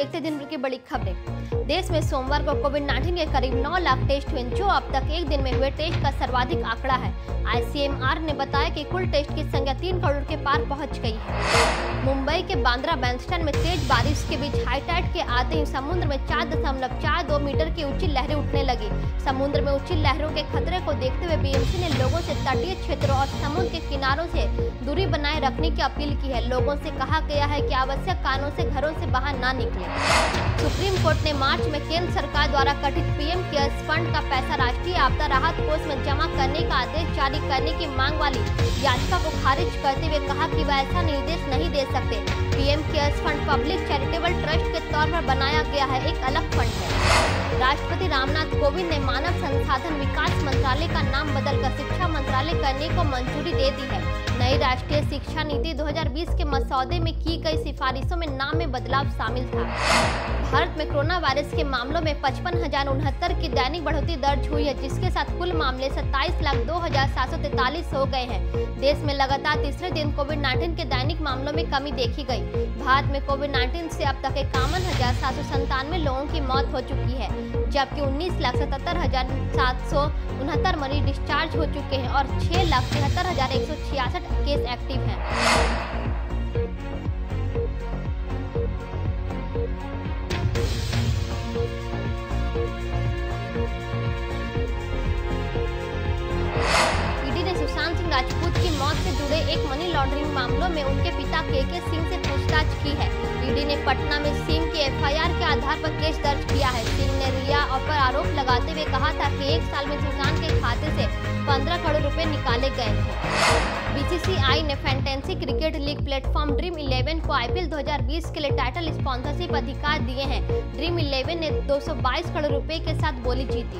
देखते दिन भर की बड़ी खबरें। देश में सोमवार को कोविड-19 के करीब 9 लाख टेस्ट हुए, जो अब तक एक दिन में हुए टेस्ट का सर्वाधिक आंकड़ा है। आईसीएमआर ने बताया कि कुल टेस्ट की संख्या 3 करोड़ के पार पहुंच गई है। मुंबई के बांद्रा बैंडस्टैंड में तेज बारिश के बीच हाई टाइड के आते ही समुद्र में 4.42 मीटर की ऊंची लहरें उठने लगी। समुद्र में ऊंची लहरों के खतरे को देखते हुए बीएमसी ने लोगों से तटीय क्षेत्रों और समुद्र के किनारों से दूरी बनाए रखने की अपील की है। लोगों से कहा गया है कि आवश्यक कारणों से घरों से बाहर ना निकलें। सुप्रीम कोर्ट ने मार्च में केंद्र सरकार द्वारा गठित पीएम केयर्स फंड का पैसा राष्ट्रीय आपदा राहत कोष में जमा करने का आदेश जारी करने की मांग वाली याचिका को खारिज करते हुए कहा कि वह ऐसा निर्देश नहीं दे सकते। PM cares fund public charitable trust के तौर पर बनाया गया है, एक अलग फंड है। राष्ट्रपति रामनाथ कोविंद ने मानव संसाधन विकास मंत्रालय का नाम बदलकर शिक्षा मंत्रालय करने को मंजूरी दे दी है। नई राष्ट्रीय शिक्षा नीति 2020 के मसौदे में की गई सिफारिशों में नाम में बदलाव शामिल था। भारत में कोरोना वायरस के मामलों में 55,069 की दैनिक बढ़ोतरी दर्ज हुई है, जिसके साथ कुल मामले 27,02,743 हो गए हैं। देश में लगातार तीसरे दिन कोविड-19 के दैनिक मामलों में कमी देखी गई। भारत में कोविड-19 से अब तक 51,797 लोगों की मौत हो चुकी है, जबकि 19,77,769 मरीज डिस्चार्ज हो चुके हैं और 6,73,166 केस एक्टिव हैं। सुशांत सिंह राजपूत की मौत से जुड़े एक मनी लॉन्ड्रिंग मामलों में उनके पिता के सिंह से पूछताछ की है। ईडी ने पटना में सिंह की एफआईआर के आधार पर केस दर्ज किया है। सिंह ने रिया पर आरोप लगाते हुए कहा था कि एक साल में सुशांत के खाते से 15 करोड़ रुपए निकाले गए थे। बीसीसीआई ने fantasy cricket league platform dream 11 को आईपीएल 2020 के लिए टाइटल स्पॉन्सरशिप अधिकार दिए हैं। ड्रीम 11 ने 222 करोड़ रुपए के साथ बोली जीती।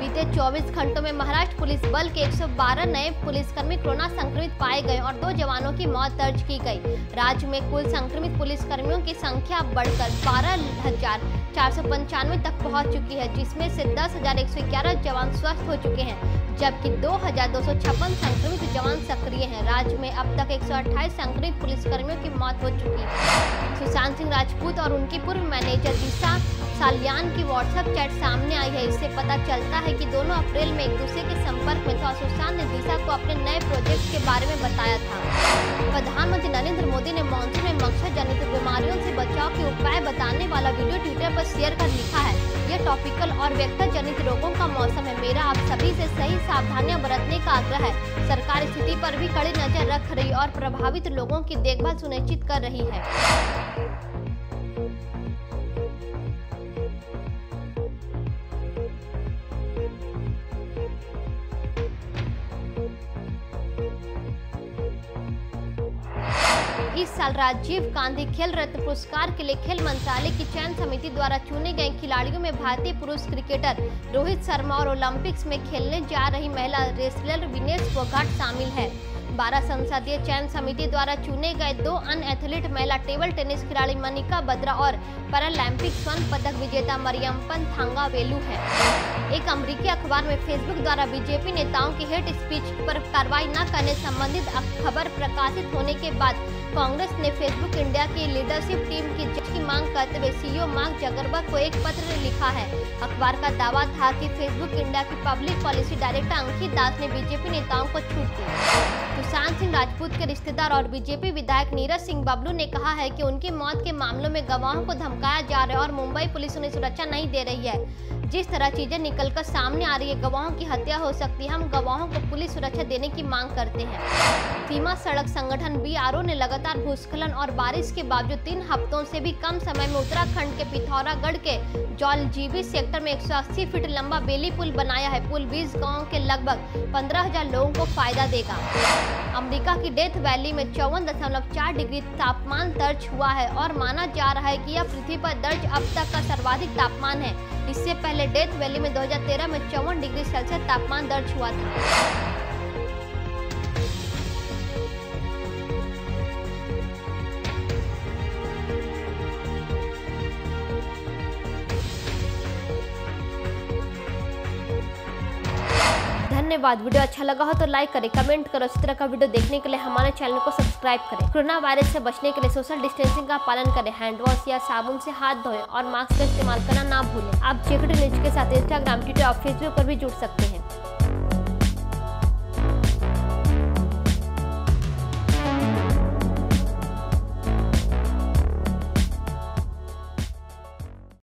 बीते 24 घंटों में महाराष्ट्र पुलिस बल के 112 नए पुलिसकर्मी कोरोना संक्रमित पाए गए और 2 जवानों की मौत दर्ज की गई। राज्य में कुल संक्रमित पुलिसकर्मियों की संख्या बढ़कर 12,495 तक पहुंच चुकी है, जिसमें से 10,111 जवान स्वस्थ हो चुके हैं, जबकि 2,256 संक्रमित जवान सक्रिय हैं। राज्य में अब तक 128 संक्रमित पुलिसकर्मियों की मौत हो चुकी है। सुशांत सिंह राजपूत और उनकी पूर्व मैनेजर दिशा सालियान की व्हाट्सएप चैट सामने आई है। इससे पता चलता है कि दोनों अप्रैल में एक दूसरे के संपर्क में थे और सुशांत ने दिशा को अपने नए प्रोजेक्ट के बारे में बताया था। प्रधानमंत्री नरेंद्र मोदी ने मानसून में मच्छर जनित बीमारियों से बचाव के उपाय बताने वाला वीडियो ट्विटर पर शेयर कर लिखा है, यह टॉपिकल और वेक्टर जनित रोगों का मौसम है। मेरा आप सभी से सही सावधानियां बरतने का आग्रह है। सरकार स्थिति पर भी कड़ी नजर रख रही और प्रभावित लोगों की देखभाल सुनिश्चित कर रही है। इस साल राजीव गांधी खेल रत्न पुरस्कार के लिए खेल मंत्रालय की चयन समिति द्वारा चुने गए खिलाड़ियों में भारतीय पुरुष क्रिकेटर रोहित शर्मा और ओलंपिक्स में खेलने जा रही महिला रेसलर विनेश फोगाट शामिल है। 12 संसदीय चयन समिति द्वारा चुने गए 2 अन्य एथलीट महिला टेबल टेनिस खिलाड़ी मनिका बत्रा और पैरालंपिक स्वर्ण पदक विजेता मरियप्पन थांगावेलु है। एक अमेरिकी अखबार में फेसबुक द्वारा बीजेपी नेताओं की हेट स्पीच पर कार्रवाई न करने संबंधित खबर प्रकाशित होने के बाद कांग्रेस ने फेसबुक इंडिया की लीडरशिप टीम की जांच की मांग करते हुए सीईओ मार्क जकरबर्ग को एक पत्र लिखा है। अखबार का दावा था कि फेसबुक इंडिया की पब्लिक पॉलिसी डायरेक्टर अंकित दास ने बीजेपी नेताओं को छूट दी। सुशांत सिंह राजपूत के रिश्तेदार और बीजेपी विधायक नीरज सिंह बबलू ने कहा है कि उनकी मौत के मामलों में गवाहों को धमकाया जा रहा है और मुंबई पुलिस उन्हें सुरक्षा नहीं दे रही है। जिस तरह चीजें निकलकर सामने आ रही है, गवाहों की हत्या हो सकती है। हम गवाहों को पुलिस सुरक्षा देने की मांग करते हैं। सीमा सड़क संगठन बीआरओ ने लगातार भूस्खलन और बारिश के बावजूद 3 हफ्तों से भी कम समय में उत्तराखंड के पिथौरागढ़ के जौलजीबी सेक्टर में 180 फीट लंबा बेली पुल बनाया है। पुल 20 गाँव के लगभग 15,000 लोगों को फायदा देगा। अमेरिका की डेथ वैली में 54.4 डिग्री तापमान दर्ज हुआ है और माना जा रहा है कि यह पृथ्वी पर दर्ज अब तक का सर्वाधिक तापमान है। इससे पहले डेथ वैली में 2013 में 54 डिग्री सेल्सियस तापमान दर्ज हुआ था। धन्यवाद। वीडियो अच्छा लगा हो तो लाइक करें, कमेंट करो। इस तरह का वीडियो देखने के लिए हमारे चैनल को सब्सक्राइब करें। कोरोना वायरस से बचने के लिए सोशल डिस्टेंसिंग का पालन करें, हैंड वॉश या साबुन से हाथ धोएं और मास्क का इस्तेमाल करना ना भूलें। आप जेकेटी न्यूज के साथ इंस्टाग्राम, ट्विटर और फेसबुक पर भी जुड़ सकते हैं।